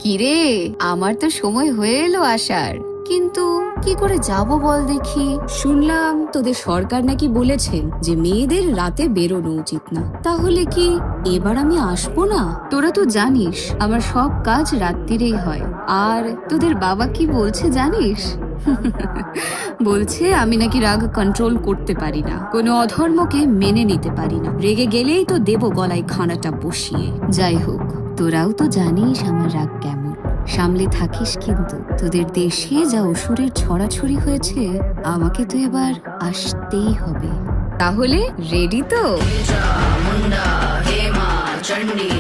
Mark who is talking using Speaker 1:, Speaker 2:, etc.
Speaker 1: কিরে, আমার তো সময় হয়ে এলো আসার, কিন্তু কি করে যাব বল দেখি।
Speaker 2: শুনলাম তোদের সরকার নাকি বলেছেন যে মেয়েদের রাতে বেরোনো উচিত না। তাহলে কি এবার আমি আসবো না?
Speaker 1: তোরা তো জানিস আমার সব কাজ রাত্রিরেই হয়। আর তোদের বাবা কি বলছে জানিস? বলছে আমি নাকি রাগ কন্ট্রোল করতে পারি না, কোনো অধর্মকে মেনে নিতে পারি না, রেগে গেলেই তো দেব গলায় খানাটা বসিয়ে। যাই হোক, তোরাও তো জানিস আমার রাগ কেমন, সামলে থাকিস কিন্তু। তোদের দেশে যা অসুরের ছড়াছড়ি হয়েছে, আমাকে তো এবার আসতেই হবে। তাহলে রেডি তো?
Speaker 3: मुंडा हेमा चंडी